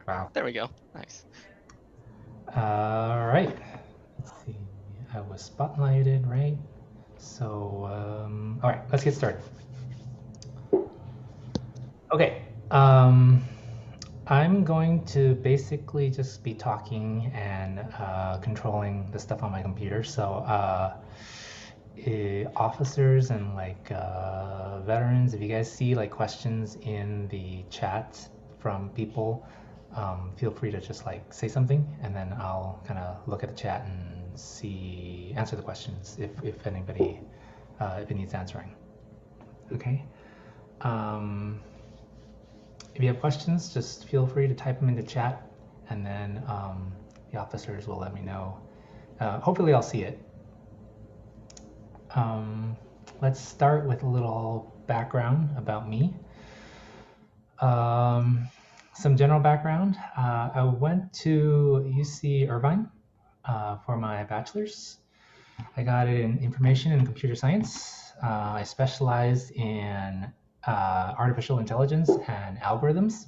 Wow. There we go. Nice. All right. Let's see. I was spotlighted, right? So, all right, let's get started. Okay. I'm going to basically just be talking and controlling the stuff on my computer. So, officers and like veterans, if you guys see like questions in the chat from people, feel free to just like say something, and then I'll kind of look at the chat and answer the questions if anybody, if it needs answering. Okay. Um, if you have questions, just feel free to type them into chat, and then the officers will let me know. Hopefully, I'll see it. Um, let's start with a little background about me. Um, some general background. I went to UC Irvine for my bachelor's. I got it in information and computer science. I specialized in artificial intelligence and algorithms.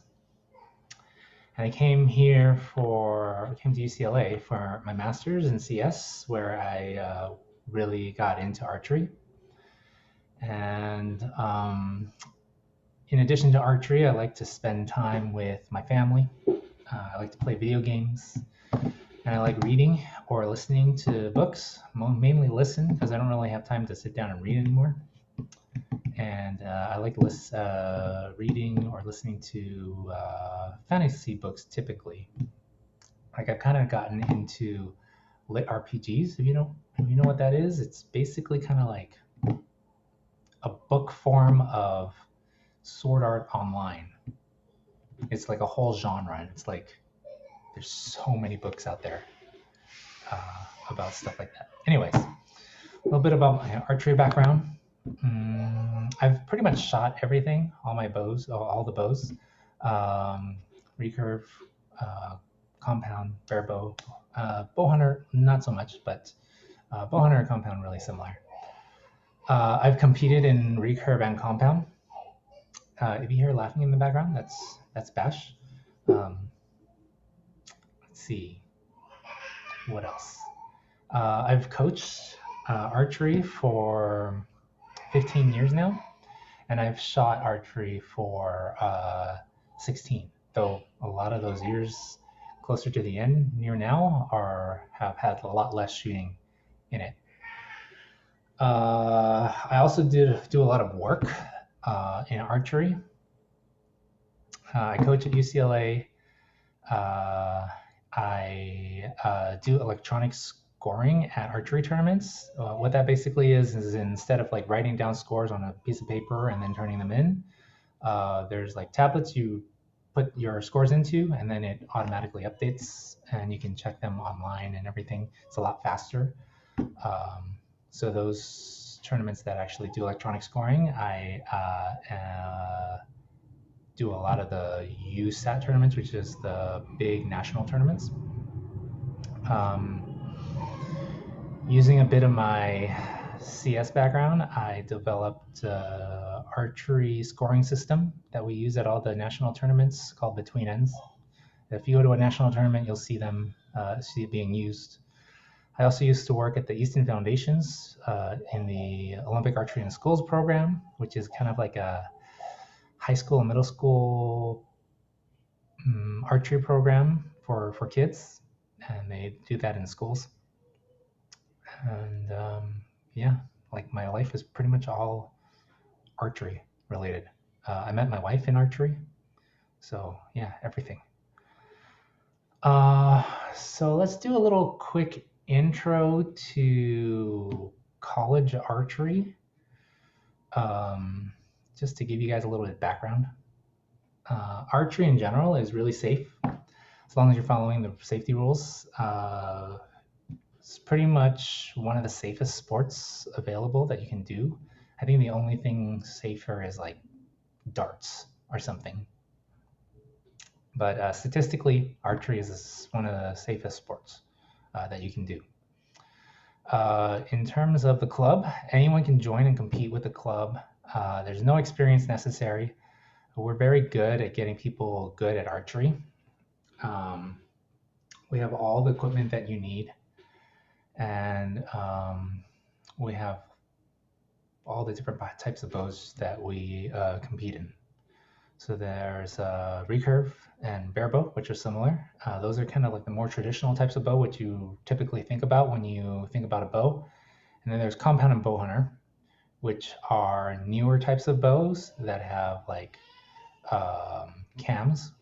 And I came to UCLA for my master's in CS, where I really got into archery. And in addition to archery, I like to spend time with my family. I like to play video games, and I like reading or listening to books. Mainly listen because I don't really have time to sit down and read anymore. And I like reading or listening to fantasy books typically. Like I've kind of gotten into lit RPGs. If you know what that is, it's basically kind of like a book form of sword art online. It's like a whole genre, and it's like there's so many books out there about stuff like that. Anyways, a little bit about my archery background. I've pretty much shot everything, all the bows, um, recurve, uh, compound, bare bow, bow hunter, not so much, but bow hunter and compound really similar. I've competed in recurve and compound. If you hear laughing in the background, that's Bash. Um, let's see what else. I've coached archery for 15 years now, and I've shot archery for 16. Though a lot of those years closer to the end, near now, have had a lot less shooting in it. I also do a lot of work in archery. I coach at UCLA. I do electronic scoring at archery tournaments. What that basically is instead of like writing down scores on a piece of paper and then turning them in, there's like tablets you put your scores into, and then it automatically updates, and you can check them online and everything. It's a lot faster. So those tournaments that actually do electronic scoring, I do a lot of the USAT tournaments, which is the big national tournaments. Um, Using a bit of my CS background, I developed an archery scoring system that we use at all the national tournaments called Between Ends. If you go to a national tournament, you'll see it being used. I also used to work at the Easton Foundations in the Olympic Archery in Schools program, which is kind of like a high school and middle school archery program for kids, and they do that in schools. And yeah, like my life is pretty much all archery related. I met my wife in archery, so yeah, everything. So let's do a little quick intro to college archery, um, just to give you guys a little bit of background. Archery in general is really safe as long as you're following the safety rules. It's pretty much one of the safest sports available that you can do. I think the only thing safer is like darts or something. But statistically, archery is one of the safest sports that you can do. In terms of the club, anyone can join and compete with the club. There's no experience necessary. We're very good at getting people good at archery. We have all the equipment that you need, and we have all the different types of bows that we compete in. So there's recurve and bare bow, which are similar. Those are kind of like the more traditional types of bow, which you typically think about when you think about a bow. And then there's compound and bow hunter, which are newer types of bows that have like cams.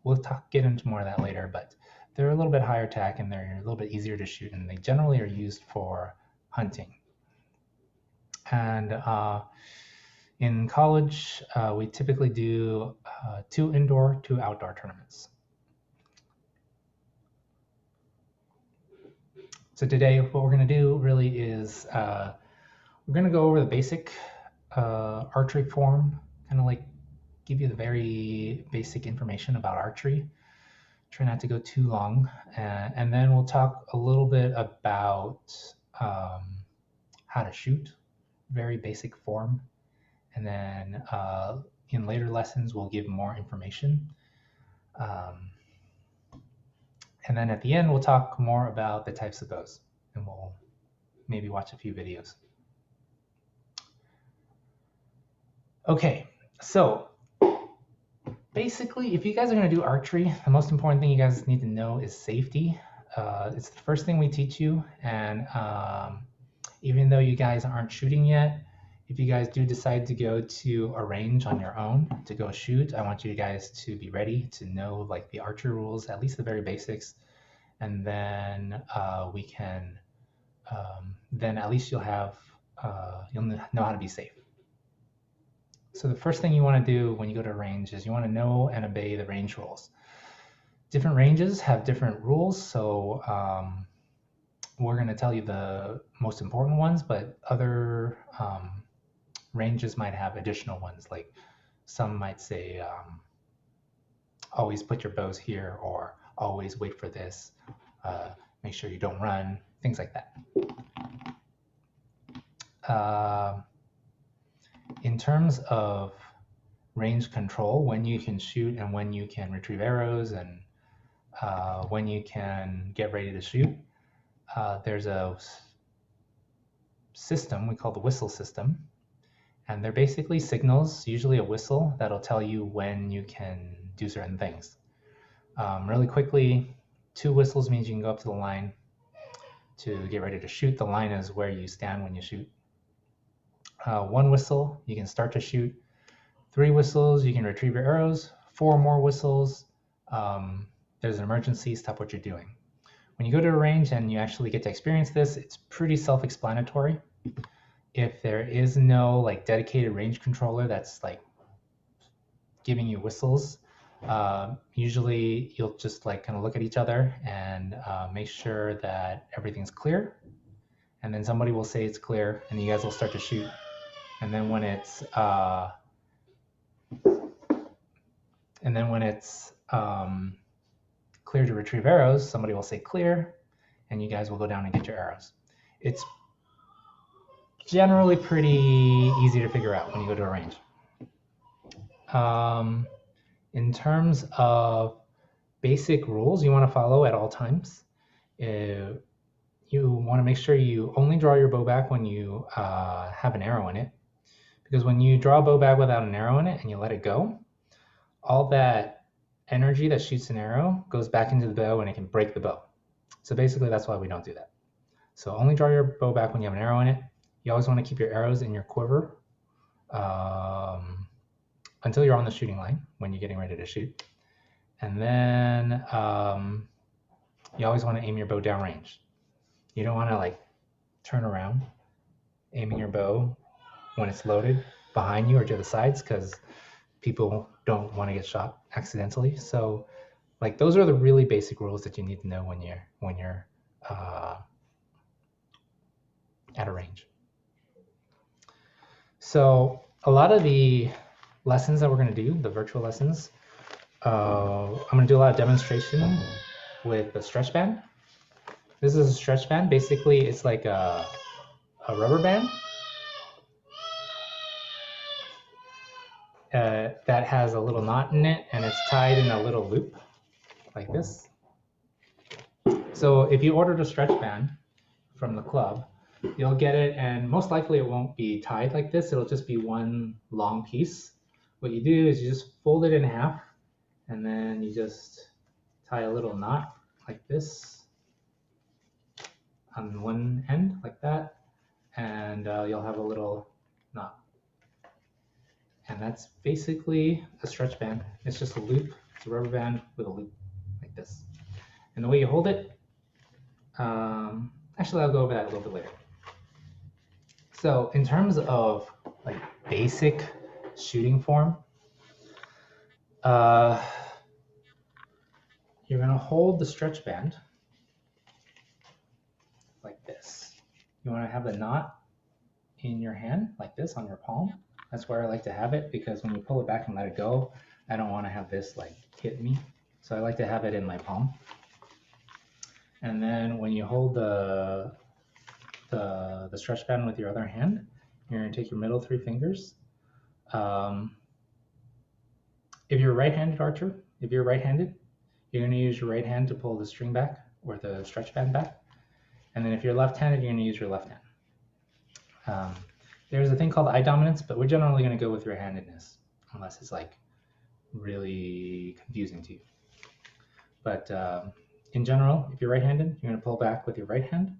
We'll get into more of that later, but they're a little bit higher tech and they're a little bit easier to shoot, and they generally are used for hunting. And in college, we typically do 2 indoor, 2 outdoor tournaments. So today, what we're going to do really is we're going to go over the basic archery form, kind of like give you the very basic information about archery. Try not to go too long. And then we'll talk a little bit about how to shoot, very basic form. And then in later lessons, we'll give more information. And then at the end, we'll talk more about the types of bows, and we'll maybe watch a few videos. Okay, so basically, if you guys are going to do archery, the most important thing you guys need to know is safety. It's the first thing we teach you, and even though you guys aren't shooting yet, if you guys do decide to go to a range on your own to go shoot, I want you guys to be ready to know like the archery rules, at least the very basics, and then we can, then at least you'll know how to be safe. So the first thing you want to do when you go to a range is you want to know and obey the range rules. Different ranges have different rules, so we're going to tell you the most important ones, but other ranges might have additional ones. Like some might say, always put your bows here, or always wait for this, make sure you don't run, things like that. In terms of range control, when you can shoot and when you can retrieve arrows and when you can get ready to shoot, there's a system we call the whistle system. And they're basically signals, usually a whistle, that'll tell you when you can do certain things. Really quickly, 2 whistles means you can go up to the line to get ready to shoot. The line is where you stand when you shoot. 1 whistle, you can start to shoot. 3 whistles, you can retrieve your arrows. 4 more whistles, there's an emergency, stop what you're doing. When you go to a range and you actually get to experience this, it's pretty self-explanatory. If there is no like dedicated range controller that's like giving you whistles, usually you'll just like kind of look at each other and make sure that everything's clear. And then somebody will say it's clear and you guys will start to shoot. And then when it's clear to retrieve arrows, somebody will say clear and you guys will go down and get your arrows. It's generally pretty easy to figure out when you go to a range. In terms of basic rules you want to follow at all times, you want to make sure you only draw your bow back when you have an arrow in it. Because when you draw a bow back without an arrow in it and you let it go, all that energy that shoots an arrow goes back into the bow and it can break the bow. So basically that's why we don't do that. So only draw your bow back when you have an arrow in it. You always want to keep your arrows in your quiver until you're on the shooting line when you're getting ready to shoot. And then you always want to aim your bow downrange. You don't want to like turn around aiming your bow when it's loaded behind you or to the sides, because people don't want to get shot accidentally. So like those are the really basic rules that you need to know when you're at a range. So a lot of the lessons that we're going to do, the virtual lessons, I'm going to do a lot of demonstration with a stretch band. This is a stretch band. Basically, it's like a rubber band that has a little knot in it, and it's tied in a little loop. like this. So if you ordered a stretch band from the club, you'll get it, and most likely it won't be tied like this. It'll just be one long piece. What you do is you just fold it in half, and then you just tie a little knot like this on one end, like that, and you'll have a little knot. And that's basically a stretch band. It's just a loop. It's a rubber band with a loop like this. And the way you hold it, actually I'll go over that a little bit later. So in terms of like basic shooting form, you're gonna hold the stretch band like this. You wanna have the knot in your hand like this on your palm. That's where I like to have it, because when you pull it back and let it go, I don't wanna have this like hit me. So I like to have it in my palm. And then when you hold the stretch band with your other hand, you're gonna take your middle three fingers. If you're a right-handed archer, if you're right-handed, you're gonna use your right hand to pull the string back or the stretch band back. And then if you're left-handed, you're gonna use your left hand. There's a thing called eye dominance, but we're generally gonna go with your handedness, unless it's like really confusing to you. But in general, if you're right-handed, you're gonna pull back with your right hand.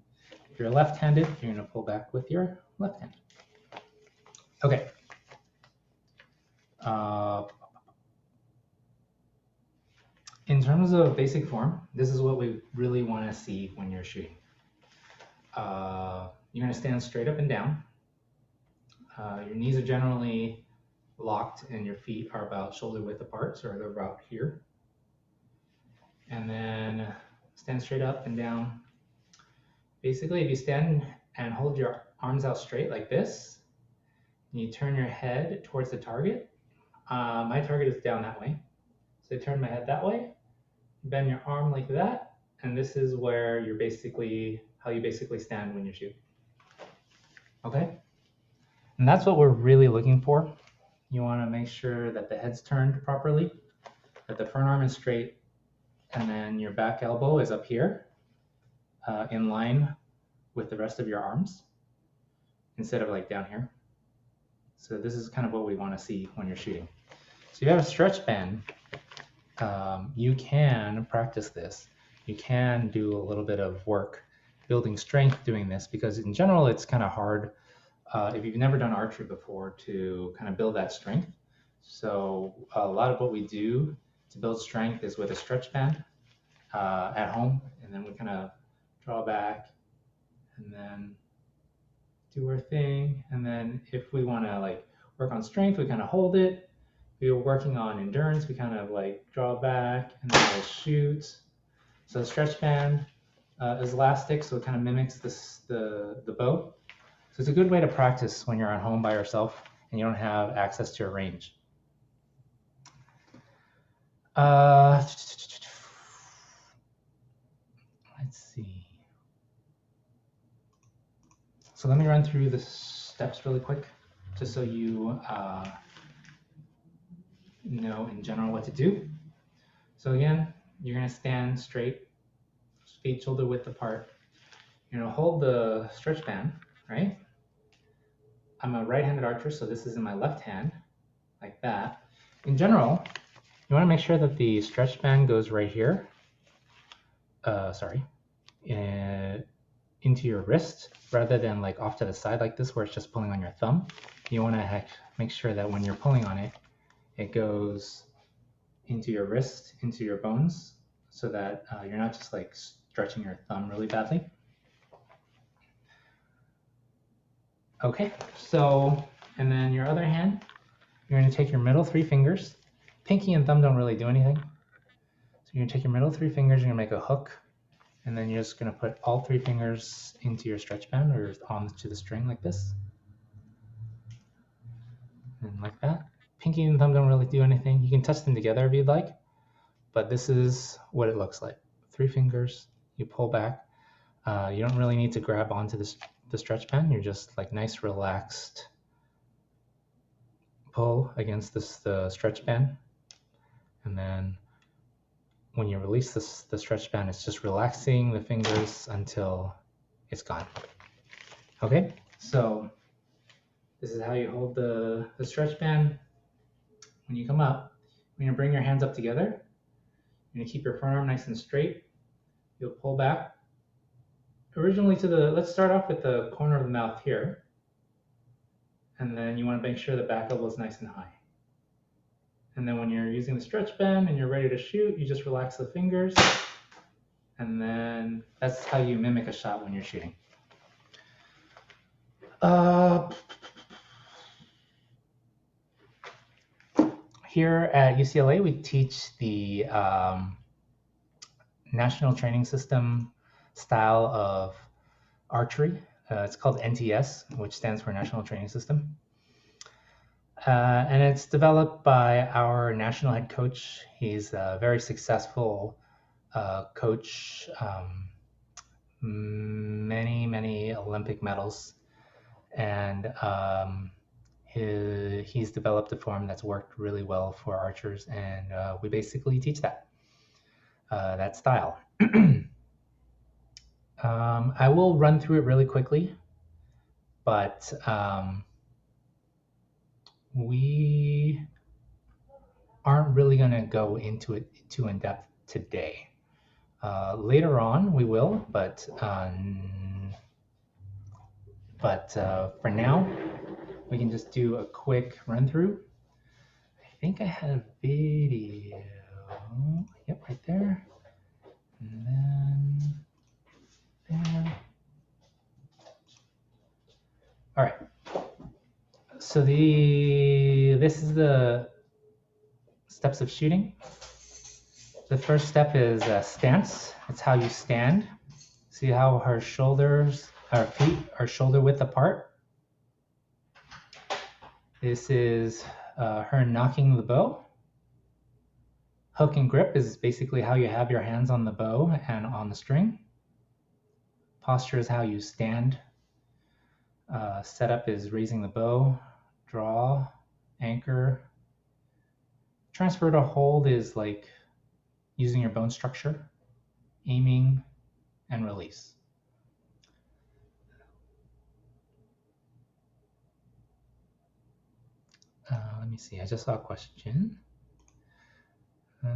If you're left-handed, you're gonna pull back with your left hand. Okay. In terms of basic form, this is what we really want to see when you're shooting. You're going to stand straight up and down. Your knees are generally locked and your feet are about shoulder width apart, so they're about here. And then stand straight up and down. Basically, if you stand and hold your arms out straight like this, and you turn your head towards the target. My target is down that way. So I turn my head that way, bend your arm like that, and this is where you're basically, how you basically stand when you shoot. Okay? And that's what we're really looking for. You want to make sure that the head's turned properly, that the front arm is straight, and then your back elbow is up here, in line with the rest of your arms, instead of like down here. So this is kind of what we want to see when you're shooting. So you have a stretch band. You can practice this. You can do a little bit of work building strength doing this, because in general it's kind of hard if you've never done archery before to kind of build that strength. So a lot of what we do to build strength is with a stretch band at home, and then we kind of draw back and then do our thing. And then if we want to like work on strength, we kind of hold it. If we were working on endurance, we kind of like draw back and then we'll shoot. So the stretch band is elastic, so it kind of mimics the bow. So it's a good way to practice when you're at home by yourself and you don't have access to a range. Let's see. So let me run through the steps really quick, just so you know in general what to do. So again, you're going to stand straight, feet shoulder width apart. You're going to hold the stretch band, right? I'm a right-handed archer, so this is in my left hand, like that. In general, you want to make sure that the stretch band goes right here. Into your wrist, rather than like off to the side like this, where it's just pulling on your thumb. You want to make sure that when you're pulling on it, it goes into your wrist, into your bones, so that you're not just like stretching your thumb really badly. Okay, so, and then your other hand, you're going to take your middle three fingers. Pinky and thumb don't really do anything. So you're going to take your middle three fingers, you're going to make a hook, and then you're just going to put all three fingers into your stretch band or onto the string like this. And like that. Pinky and thumb don't really do anything. You can touch them together if you'd like, but this is what it looks like. Three fingers, you pull back. You don't really need to grab onto the stretch band. You're just like nice, relaxed pull against the stretch band. And then when you release the stretch band, it's just relaxing the fingers until it's gone. Okay, so this is how you hold the stretch band. When you come up, you're gonna bring your hands up together. You're gonna keep your front arm nice and straight. You'll pull back. Originally let's start off with the corner of the mouth here. And then you wanna make sure the back elbow is nice and high. And then when you're using the stretch band and you're ready to shoot, you just relax the fingers. And then that's how you mimic a shot when you're shooting. Here at UCLA, we teach the National Training System style of archery. It's called NTS, which stands for National Training System. And it's developed by our national head coach. He's a very successful coach, many Olympic medals. And he's developed a form that's worked really well for archers, and we basically teach that style. I will run through it really quickly, but we aren't really going to go into it too in depth today. Later on we will, but for now, we can just do a quick run through. I think I had a video. Yep, right there. And then there. All right. So this is the steps of shooting. The first step is stance. It's how you stand. See how her feet are shoulder width apart. This is her knocking the bow. Hook and grip is basically how you have your hands on the bow and on the string. Posture is how you stand. Setup is raising the bow, draw, anchor. Transfer to hold is like using your bone structure, aiming, and release. Let me see, I just saw a question. Okay.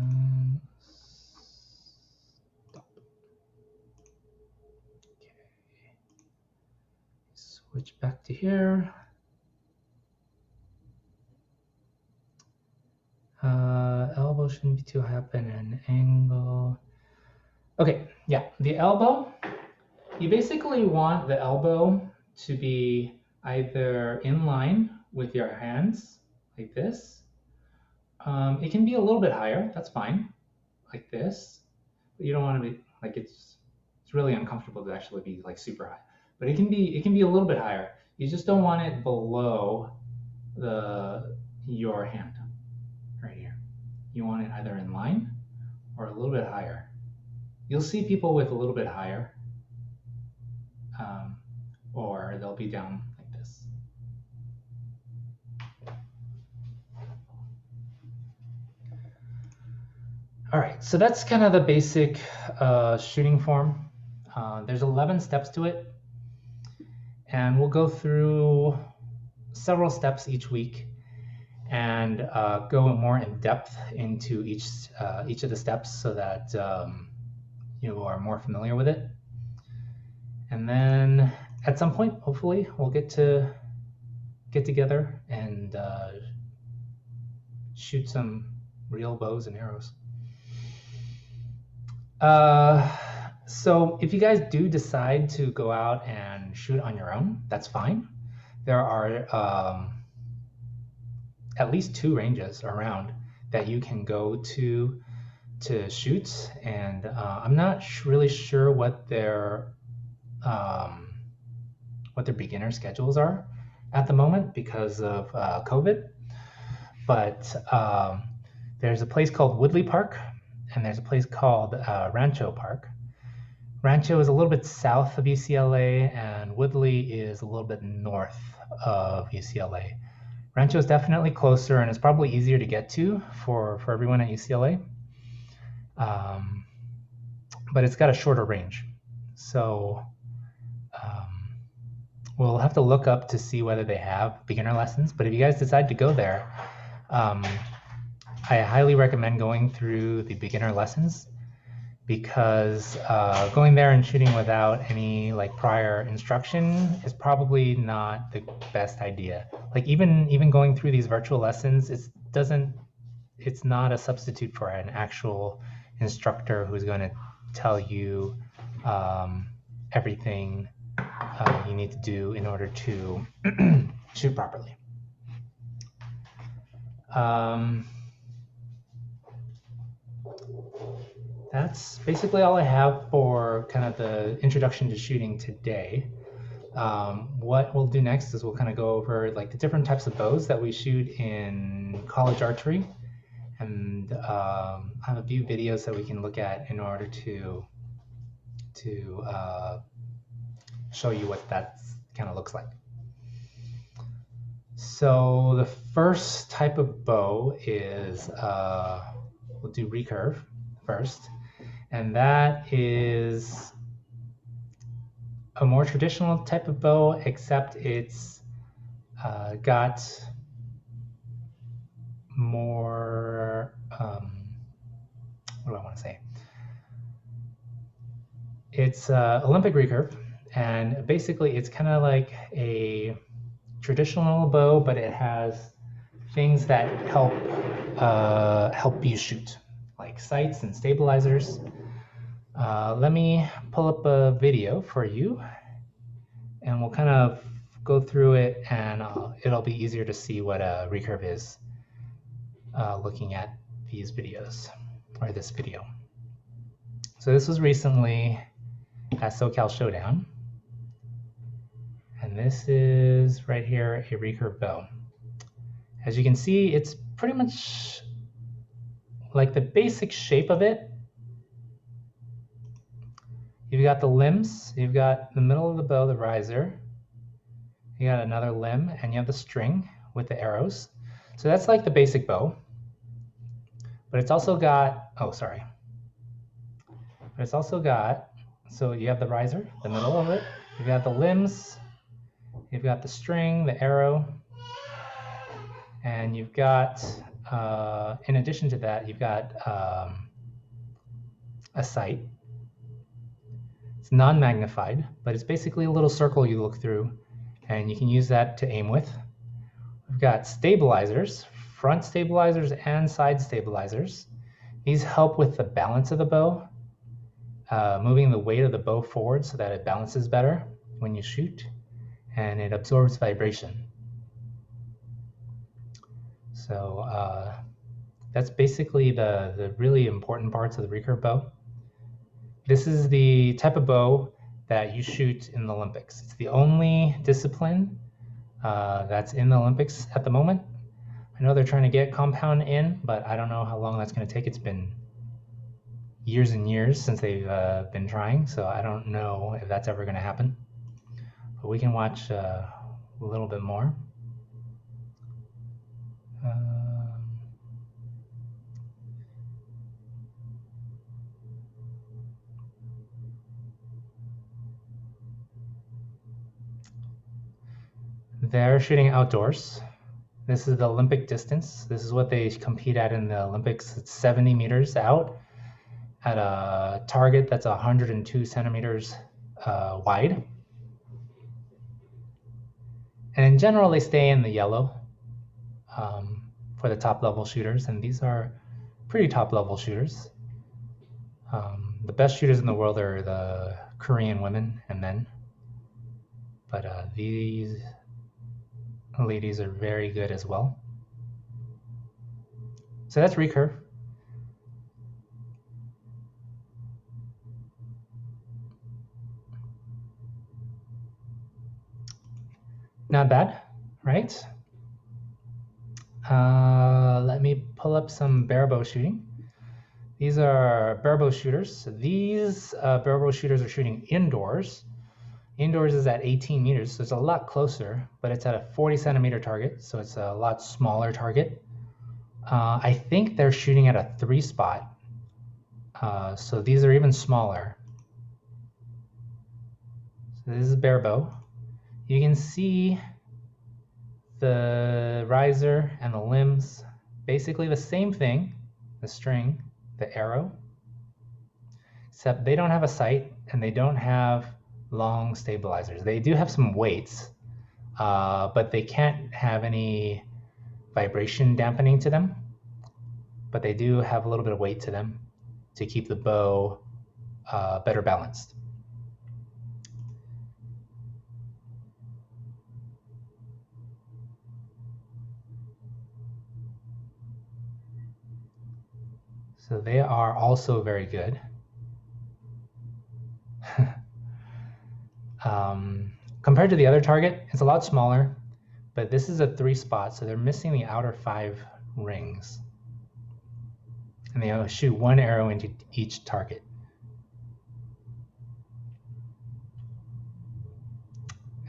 Switch back to here. Elbow shouldn't be too high up in an angle. Okay, yeah, the elbow, you basically want the elbow to be either in line with your hands, like this. It can be a little bit higher, that's fine, like this. But you don't want to be, like it's really uncomfortable to actually be like super high. But it can be a little bit higher. You just don't want it below your hand, right here. You want it either in line or a little bit higher. You'll see people with a little bit higher, or they'll be down like this. All right, so that's kind of the basic shooting form. There's 11 steps to it, and we'll go through several steps each week and go more in depth into each of the steps so that you are more familiar with it. And then at some point, hopefully, we'll get together and shoot some real bows and arrows. So if you guys do decide to go out and shoot on your own, that's fine. There are at least 2 ranges around that you can go to shoot, and I'm not really sure what their beginner schedules are at the moment because of COVID. But there's a place called Woodley Park, and there's a place called Rancho Park. Rancho is a little bit south of UCLA, and Woodley is a little bit north of UCLA. Rancho is definitely closer, and it's probably easier to get to for everyone at UCLA. but it's got a shorter range. So we'll have to look up to see whether they have beginner lessons. But if you guys decide to go there, I highly recommend going through the beginner lessons, because going there and shooting without any like prior instruction is probably not the best idea. Like even going through these virtual lessons, it's not a substitute for an actual instructor who's going to tell you everything you need to do in order to shoot properly. That's basically all I have for kind of the introduction to shooting today. What we'll do next is we'll kind of go over like the different types of bows that we shoot in college archery, and have a few videos that we can look at in order to show you what that kind of looks like. So the first type of bow is, we'll do recurve first, and that is a more traditional type of bow, except it's got more, what do I want to say? It's Olympic recurve, and basically it's kind of like a traditional bow, but it has things that help you shoot, like sights and stabilizers. Let me pull up a video for you, and we'll kind of go through it, and it'll be easier to see what a recurve is looking at these videos, or this video. So this was recently at SoCal Showdown, and this is right here a recurve bow. As you can see, it's pretty much like the basic shape of it. You've got the limbs, you've got the middle of the bow, the riser, you got another limb, and you have the string with the arrows. So that's like the basic bow. But it's also got, but it's also got, so you have the riser, the middle of it, you've got the limbs, you've got the string, the arrow, and you've got, in addition to that, you've got a sight. It's non-magnified, but it's basically a little circle you look through, and you can use that to aim with. We've got stabilizers, front stabilizers and side stabilizers. These help with the balance of the bow, moving the weight of the bow forward so that it balances better when you shoot, and it absorbs vibration. So that's basically the really important parts of the recurve bow. This is the type of bow that you shoot in the Olympics. It's the only discipline that's in the Olympics at the moment. I know they're trying to get compound in, but I don't know how long that's going to take. It's been years and years since they've been trying, so I don't know if that's ever going to happen. But we can watch a little bit more. They're shooting outdoors. This is the Olympic distance. This is what they compete at in the Olympics. It's 70 meters out at a target that's 102 centimeters wide. And in general, they stay in the yellow for the top level shooters, and these are pretty top level shooters. The best shooters in the world are the Korean women and men, but these ladies are very good as well. So that's recurve. Not bad, right? Let me pull up some barebow shooting. These are barebow shooters. So these barebow shooters are shooting indoors. Indoors is at 18 meters, so it's a lot closer, but it's at a 40 centimeter target, so it's a lot smaller target. I think they're shooting at a 3 spot. So these are even smaller. So this is a bare bow. You can see the riser and the limbs, basically the same thing, the string, the arrow, except they don't have a sight and they don't have long stabilizers. They do have some weights, but they can't have any vibration dampening to them, but they do have a little bit of weight to them to keep the bow better balanced. So they are also very good. Compared to the other target, it's a lot smaller, but this is a 3-spot, so they're missing the outer 5 rings. And they shoot 1 arrow into each target.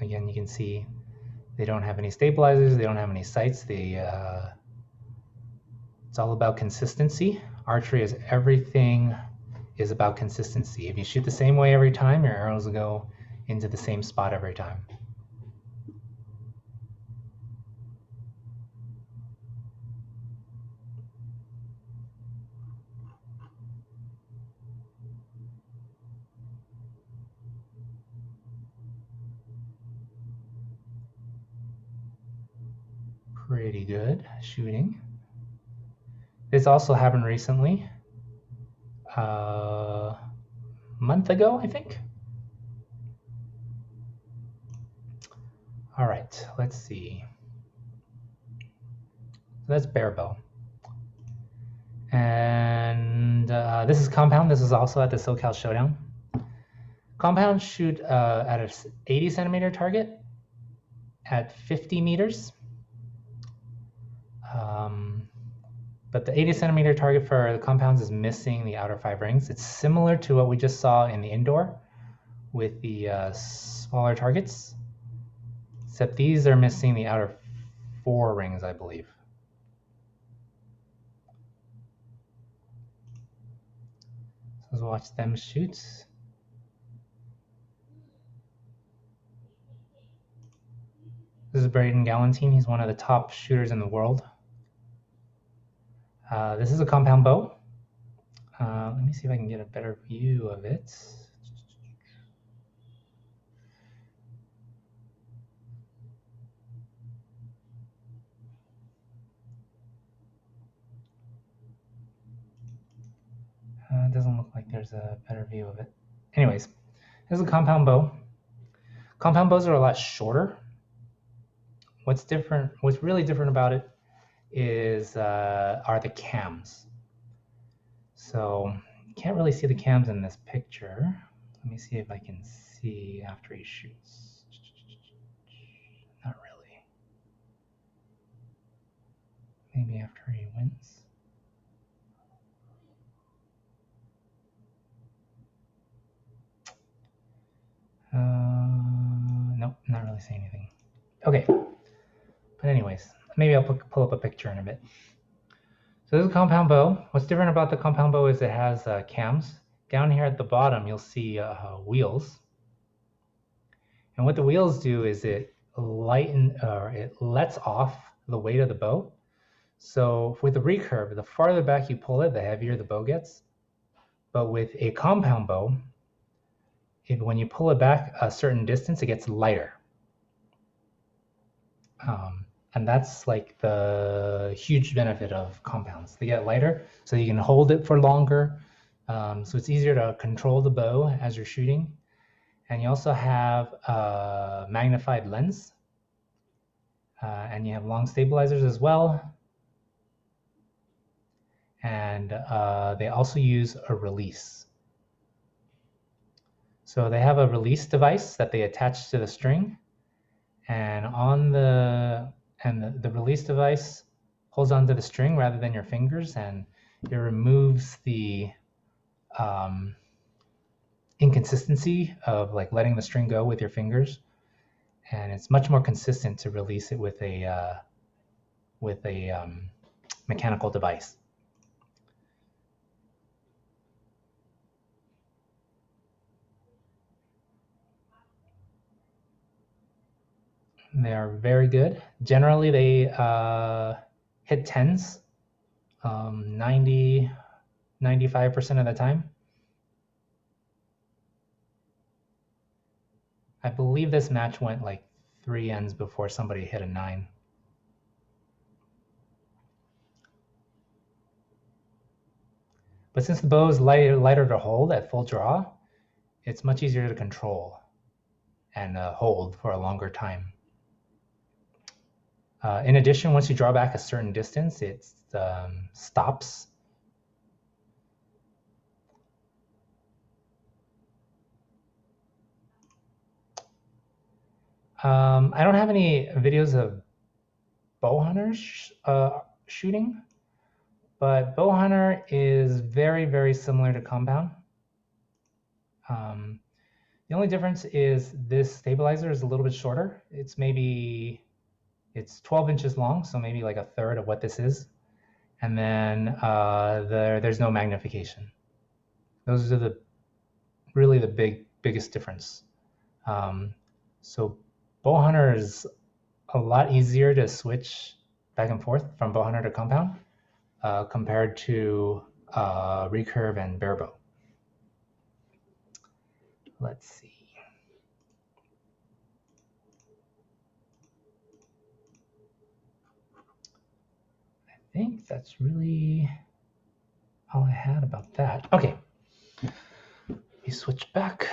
Again, you can see they don't have any stabilizers, they don't have any sights. It's all about consistency. Archery is everything is about consistency. If you shoot the same way every time, your arrows will go into the same spot every time. Pretty good shooting. This also happened recently, a month ago, I think. All right, let's see. So that's bare bow. And this is Compound. This is also at the SoCal Showdown. Compound shoot at an 80 centimeter target at 50 meters. But the 80 centimeter target for the Compounds is missing the outer 5 rings. It's similar to what we just saw in the indoor with the smaller targets, except these are missing the outer 4 rings, I believe. So let's watch them shoot. This is Braden Galantine. He's one of the top shooters in the world. This is a compound bow. Let me see if I can get a better view of it. It doesn't look like there's a better view of it. Anyways, this is a compound bow. Compound bows are a lot shorter. What's really different about it is are the cams. So you can't really see the cams in this picture. Let me see if I can see after he shoots. Not really. Maybe after he wins. Nope, not really saying anything. Okay, but anyways, maybe I'll pull up a picture in a bit. So this is a compound bow. What's different about the compound bow is it has cams. Down here at the bottom, you'll see wheels. And what the wheels do is it lets off the weight of the bow. So with the recurve, the farther back you pull it, the heavier the bow gets. But with a compound bow, when you pull it back a certain distance, it gets lighter. And that's like the huge benefit of compounds. They get lighter, so you can hold it for longer. So it's easier to control the bow as you're shooting. And you also have a magnified lens. And you have long stabilizers as well. And they also use a release. So they have a release device that they attach to the string. And the release device holds onto the string rather than your fingers, and it removes the inconsistency of like letting the string go with your fingers, and it's much more consistent to release it with a mechanical device. They are very good. Generally, they hit 10s 90, 95% of the time. I believe this match went like 3 ends before somebody hit a 9. But since the bow is lighter to hold at full draw, it's much easier to control and hold for a longer time. In addition, once you draw back a certain distance, it stops. I don't have any videos of bow hunters shooting, but bow hunter is very, very similar to compound. The only difference is this stabilizer is a little bit shorter. It's 12 inches long, so maybe like a third of what this is. And then there's no magnification. Those are really the biggest difference. So bow hunter is a lot easier to switch back and forth from bow hunter to compound compared to recurve and barebow. Let's see. I think that's really all I had about that. Okay. We switch back.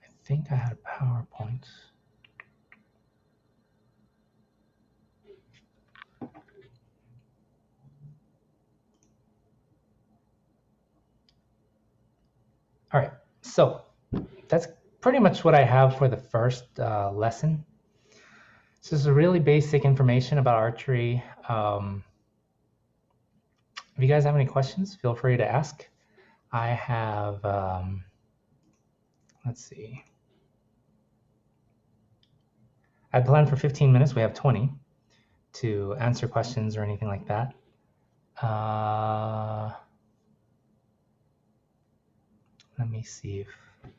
I think I had a PowerPoint. All right, so that's pretty much what I have for the first lesson. So this is really basic information about archery. If you guys have any questions, feel free to ask. I have, let's see. I planned for 15 minutes. We have 20 to answer questions or anything like that. Let me see if, let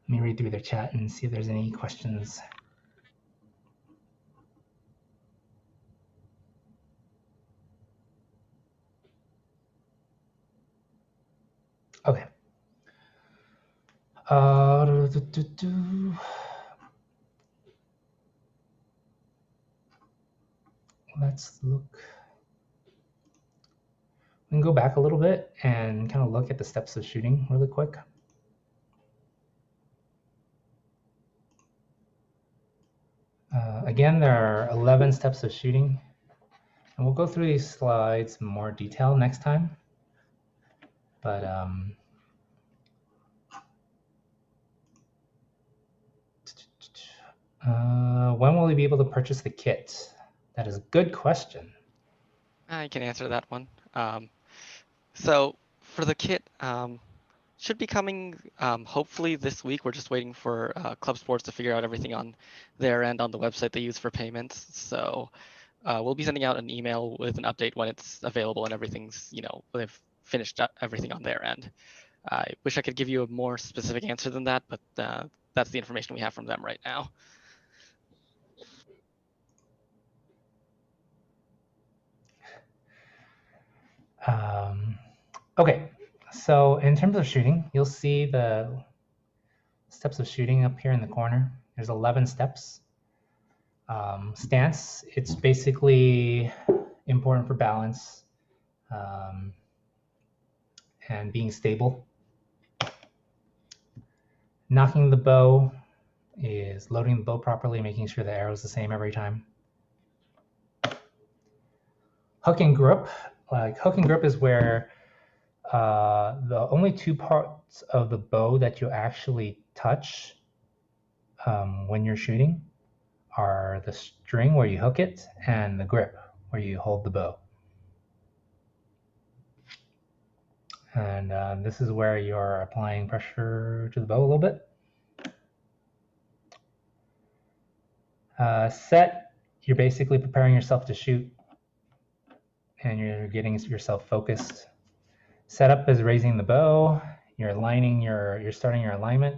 me read through their chat and see if there's any questions. Okay. Let's look. We can go back a little bit and kind of look at the steps of shooting really quick. Again, there are 11 steps of shooting, and we'll go through these slides in more detail next time. But when will we be able to purchase the kit? That is a good question. I can answer that one. So for the kit, should be coming hopefully this week. We're just waiting for Club Sports to figure out everything on their end on the website they use for payments. So we'll be sending out an email with an update when it's available and everything's, they've finished everything on their end. I wish I could give you a more specific answer than that, but that's the information we have from them right now. Okay, so in terms of shooting, you'll see the steps of shooting up here in the corner. There's 11 steps. Stance, it's basically important for balance and being stable. Knocking the bow is loading the bow properly, making sure the arrow is the same every time. Hook and grip, like hook and grip is where the only two parts of the bow that you actually touch when you're shooting are the string where you hook it and the grip where you hold the bow. And this is where you're applying pressure to the bow a little bit. Set, you're basically preparing yourself to shoot and you're getting yourself focused. Setup is raising the bow. You're aligning you're starting your alignment.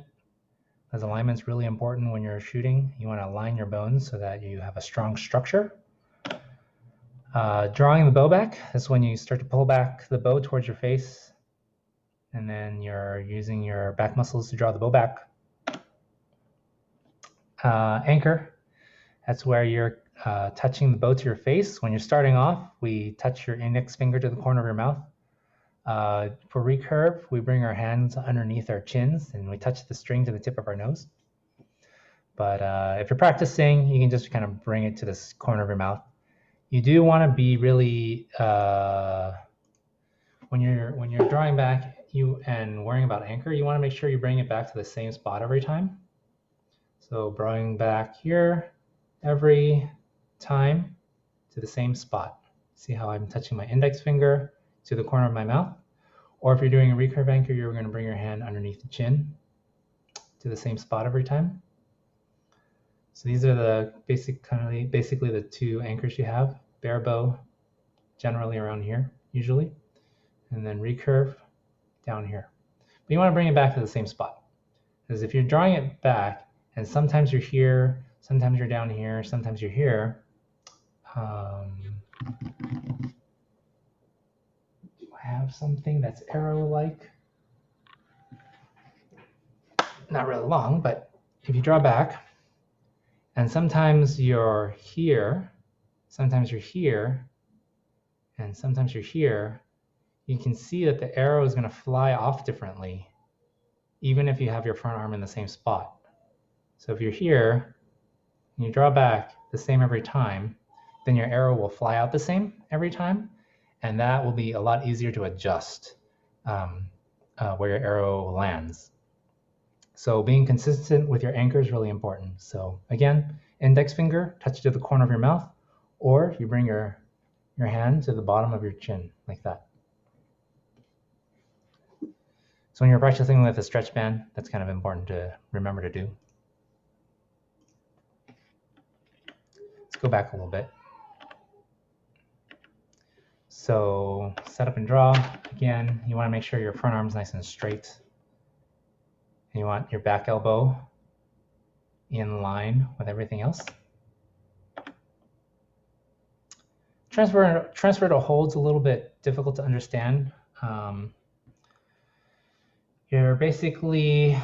as alignment's really important when you're shooting. You want to align your bones so that you have a strong structure. Drawing the bow back is when you start to pull back the bow towards your face, and then you're using your back muscles to draw the bow back. Anchor, that's where you're touching the bow to your face. When you're starting off, we touch your index finger to the corner of your mouth. For recurve, we bring our hands underneath our chins and we touch the string to the tip of our nose. But if you're practicing, you can just kind of bring it to this corner of your mouth. You do want to be really when you're drawing back and worrying about anchor, you want to make sure you bring it back to the same spot every time. So drawing back here every time to the same spot. See how I'm touching my index finger to the corner of my mouth? Or if you're doing a recurve anchor, you're going to bring your hand underneath the chin to the same spot every time. So these are the basically the two anchors you have. Bare bow, generally around here, usually. And then recurve down here. But you want to bring it back to the same spot. Because if you're drawing it back, and sometimes you're here, sometimes you're down here, sometimes you're here, I have something that's arrow-like. Not really long, but if you draw back, and sometimes you're here, sometimes you're here, and sometimes you're here, you can see that the arrow is going to fly off differently, even if you have your front arm in the same spot. So if you're here, and you draw back the same every time, then your arrow will fly out the same every time, and that will be a lot easier to adjust where your arrow lands. So being consistent with your anchor is really important. So again, index finger, touch to the corner of your mouth, or you bring your hand to the bottom of your chin, like that. So when you're practicing with a stretch band, that's kind of important to remember to do. Let's go back a little bit. So set up and draw. Again, you want to make sure your front arm's nice and straight. And you want your back elbow in line with everything else. Transfer to hold's a little bit difficult to understand. You're basically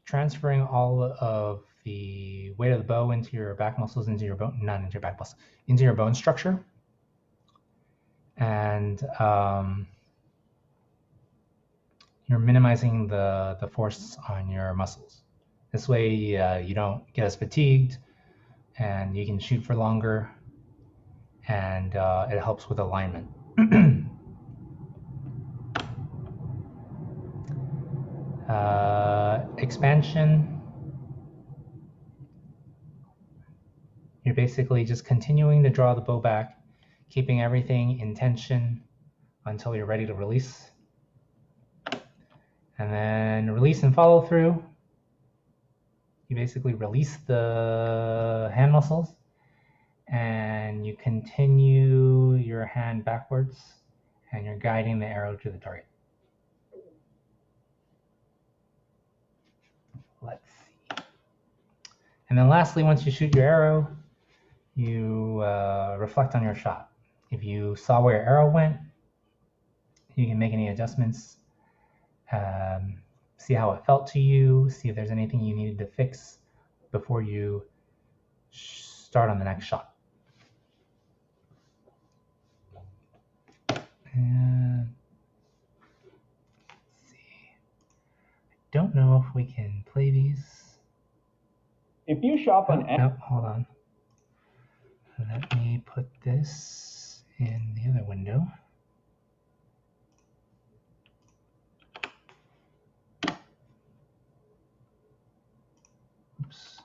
transferring all of the weight of the bow into your back muscles, into your bone, not into your back muscles, into your bone structure. And you're minimizing the force on your muscles. This way you don't get as fatigued and you can shoot for longer, and it helps with alignment. Expansion, you're basically just continuing to draw the bow back, keeping everything in tension until you're ready to release. And then release and follow through. You basically release the hand muscles and you continue your hand backwards and you're guiding the arrow to the target. Let's see. And then lastly, once you shoot your arrow, you reflect on your shot. If you saw where your arrow went, you can make any adjustments. See how it felt to you, see if there's anything you needed to fix before you start on the next shot. And let's see. I don't know if we can play these. If you shop on No, hold on. Let me put this in the other window. Oops.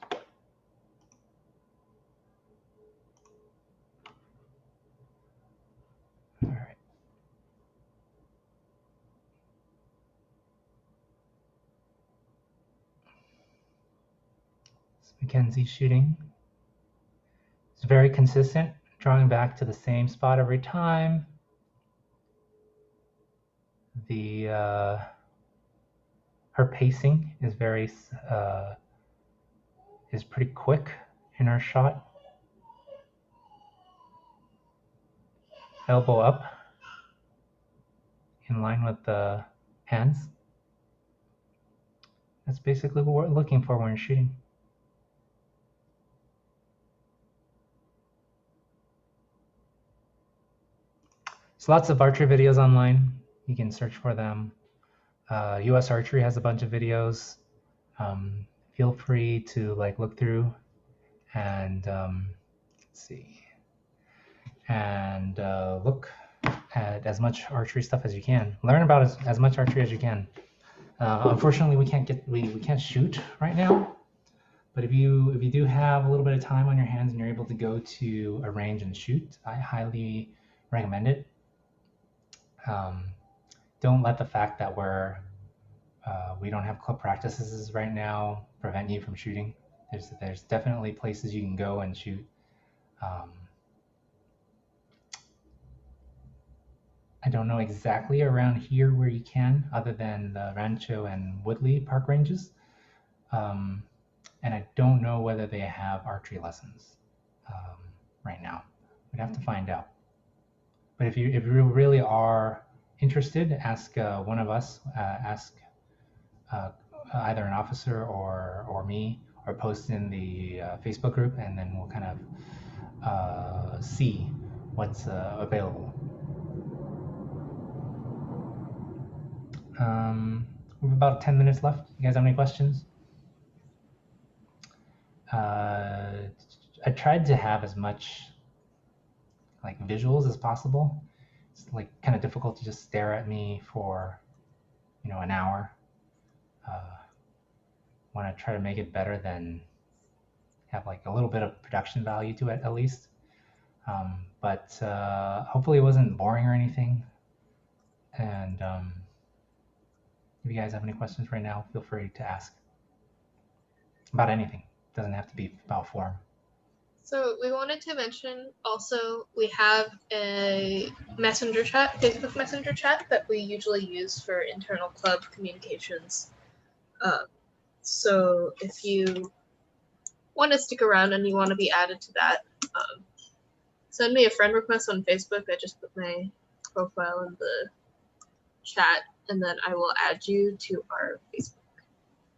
All right. So Mackenzie's shooting. It's very consistent, drawing back to the same spot every time. The her pacing is is pretty quick in her shot. Elbow up, in line with the hands. That's basically what we're looking for when you're shooting. So lots of archery videos online. You can search for them. US Archery has a bunch of videos. Feel free to look through and let's see, and look at as much archery stuff as you can. Learn about as much archery as you can. Unfortunately, we can't shoot right now. But if you do have a little bit of time on your hands and you're able to go to a range and shoot, I highly recommend it. Don't let the fact that we don't have club practices right now prevent you from shooting. There's definitely places you can go and shoot. I don't know exactly around here where you can, other than the Rancho and Woodley park ranges. And I don't know whether they have archery lessons right now. We'd have to find out. But if you really are interested, ask one of us. Ask either an officer or me, or post in the Facebook group, and then we'll kind of see what's available. We have about 10 minutes left. You guys have any questions? I tried to have as much visuals as possible. It's kind of difficult to just stare at me for an hour. Want to try to make it better than have a little bit of production value to it at least. But hopefully it wasn't boring or anything. And if you guys have any questions right now, feel free to ask about anything. It doesn't have to be about form. So we wanted to mention also we have a messenger chat, Facebook messenger chat that we usually use for internal club communications. So if you want to stick around and you want to be added to that, send me a friend request on Facebook. I just put my profile in the chat, and then I will add you to our Facebook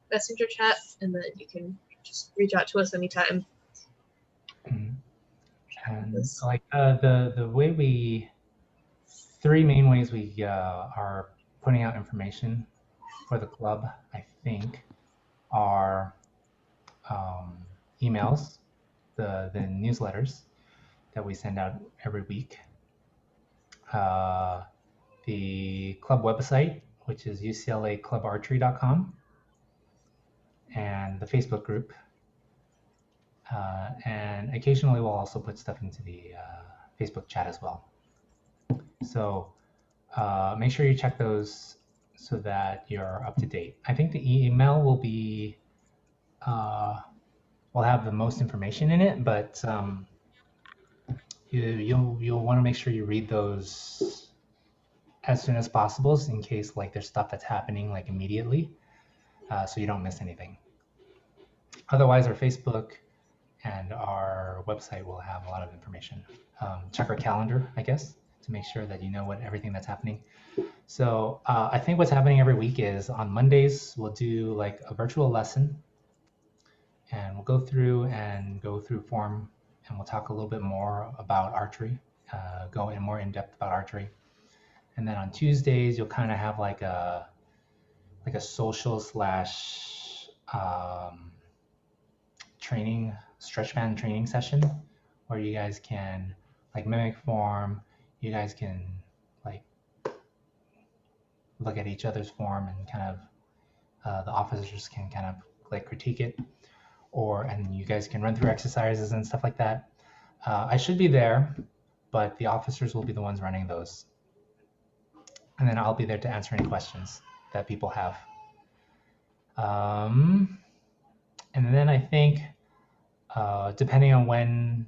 messenger chat, and then you can just reach out to us anytime. And the way three main ways we are putting out information for the club, I think, are emails, the newsletters that we send out every week, the club website, which is uclaclubarchery.com, and the Facebook group. And occasionally we'll also put stuff into the Facebook chat as well. So make sure you check those so that you're up to date. I think the email will be, will have the most information in it, but you'll want to make sure you read those as soon as possible, in case there's stuff that's happening immediately, so you don't miss anything. Otherwise, our Facebook and our website will have a lot of information. Check our calendar, I guess, to make sure that you know everything that's happening. So I think what's happening every week is on Mondays, we'll do a virtual lesson, and we'll go through form, and we'll talk a little bit more about archery, go in more in depth about archery. And then on Tuesdays, you'll kind of have a social / training, stretch band training session, where you guys can mimic form. You guys can look at each other's form, and kind of the officers can kind of critique it, and you guys can run through exercises and stuff like that. I should be there, but the officers will be the ones running those. And then I'll be there to answer any questions that people have. And then I think, depending on when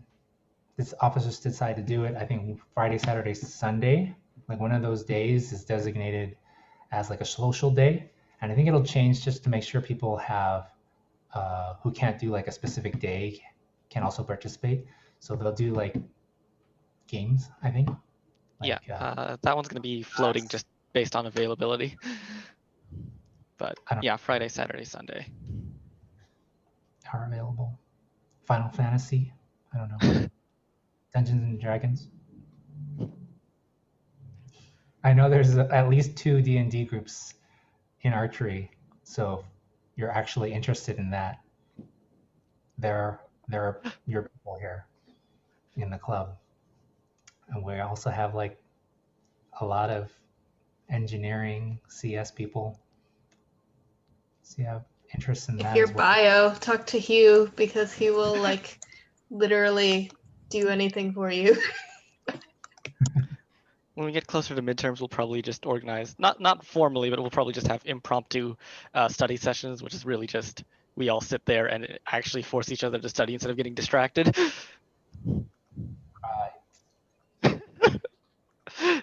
this officers decide to do it, I think Friday, Saturday, Sunday, one of those days is designated as a social day. And I think it'll change just to make sure people have who can't do like a specific day can also participate. So they'll do like games, I think. Yeah, Like that one's going to be floating just based on availability. But I don't yeah, Friday, Saturday, Sunday. are available. Final Fantasy, I don't know. Dungeons and Dragons. I know there's at least 2 D&D groups in Archery, so if you're actually interested in that, there are your people here in the club. And we also have like a lot of engineering, CS people. So you have interest in If that you're as well. bio, talk to Hugh because he will like literally do anything for you. When we get closer to midterms, we'll probably just organize, not formally, but we'll probably just have impromptu study sessions, which is really just we all sit there and actually force each other to study instead of getting distracted.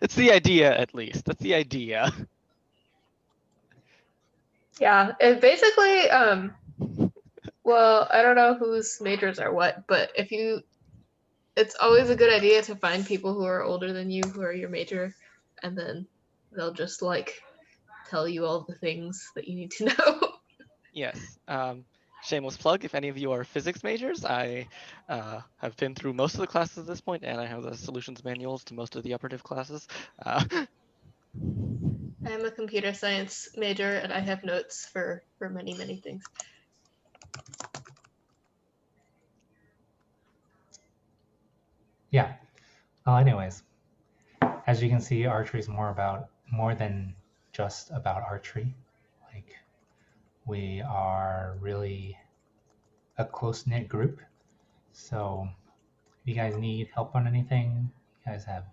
It's the idea, at least. That's the idea. Yeah, it basically, well, I don't know whose majors are what, but it's always a good idea to find people who are older than you, who are your major, and then they'll just like tell you all the things that you need to know. Yes. Shameless plug, if any of you are physics majors, I have been through most of the classes at this point, and I have the solutions manuals to most of the operative classes. I'm a computer science major, and I have notes for many, many things. Yeah. Well, anyways, as you can see, archery is more than just about archery. Like we are really a close-knit group. So if you guys need help on anything, you guys have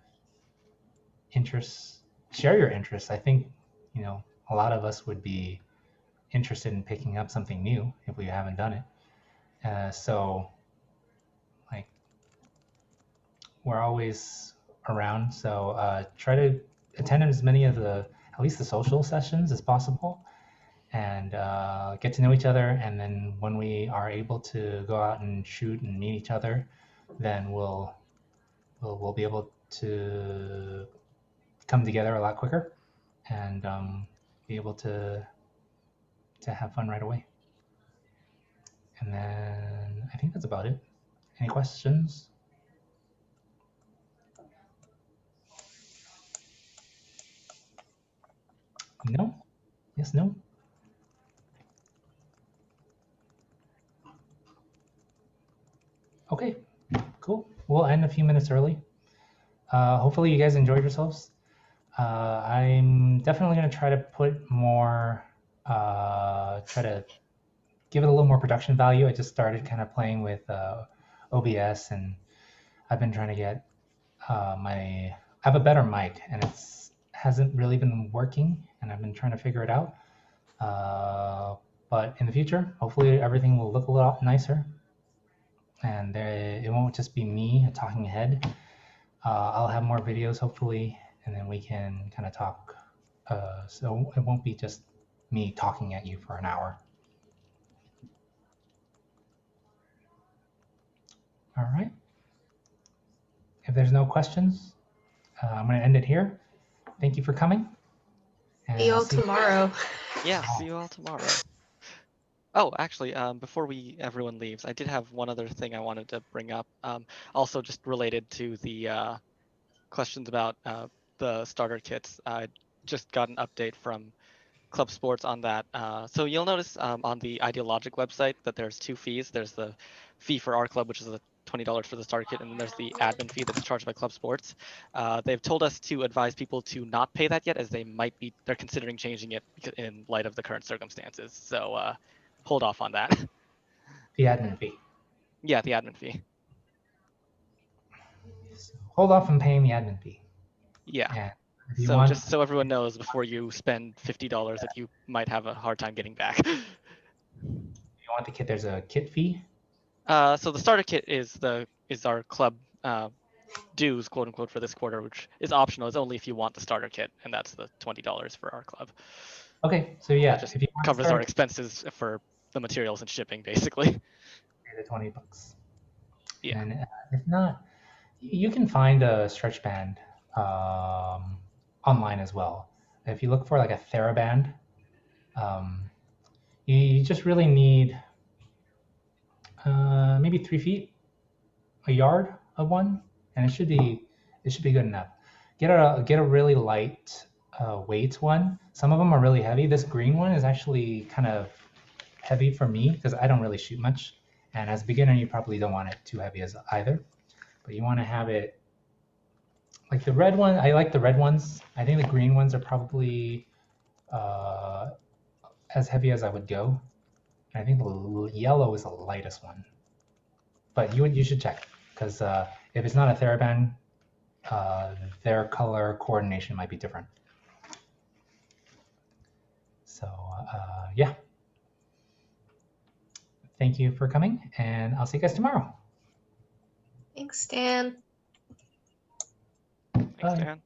interests, share your interests. I think, a lot of us would be interested in picking up something new if we haven't done it. So like we're always around. So try to attend as many of at least the social sessions as possible, and get to know each other. And then when we are able to go out and shoot and meet each other, then we'll be able to come together a lot quicker and be able to have fun right away. And then I think that's about it. Any questions? No? Yes, no? Okay, cool. We'll end a few minutes early. Hopefully you guys enjoyed yourselves. I'm definitely going to try to put more, try to give it a little more production value. I just started kind of playing with OBS, and I've been trying to get I have a better mic, and hasn't really been working, and I've been trying to figure it out. But in the future, hopefully everything will look a lot nicer, and it won't just be me, a talking head. I'll have more videos, hopefully, and then we can kind of talk. So it won't be just me talking at you for an hour. All right. If there's no questions, I'm going to end it here. Thank you for coming. See y'all tomorrow. Yeah, see you all tomorrow. Oh, actually, before everyone leaves, I did have one other thing I wanted to bring up. Also, just related to the questions about the starter kits. I just got an update from Club Sports on that. So you'll notice on the Ideologic website that there's 2 fees. There's the fee for our club, which is the $20 for the starter kit, and then there's the admin fee that's charged by Club Sports. They've told us to advise people to not pay that yet, as they're considering changing it in light of the current circumstances. So hold off on that. The admin fee. Yeah, the admin fee. So hold off on paying the admin fee. Yeah. And So just so everyone knows before you spend $50 that you might have a hard time getting back. If you want the kit, there's a kit fee. So the starter kit is our club dues, quote unquote, for this quarter, which is optional. It's only if you want the starter kit, and that's the $20 for our club. Okay, so yeah, That just if you want to covers our start, expenses for the materials and shipping, basically. pay the $20. Yeah. And if not, you can find a stretch band online as well. If you look for like a TheraBand, you just really need maybe 3 feet, a yard of one, and it should be good enough. Get a really light weight one. Some of them are really heavy. This green one is actually kind of heavy for me because I don't really shoot much, and as a beginner, you probably don't want it too heavy as either. But you want to have it like the red one. I like the red ones. I think the green ones are probably as heavy as I would go. And I think the yellow is the lightest one. But you should check because if it's not a TheraBand, their color coordination might be different. So yeah, thank you for coming, and I'll see you guys tomorrow. Thanks, Dan. Thanks, Bye. Dan.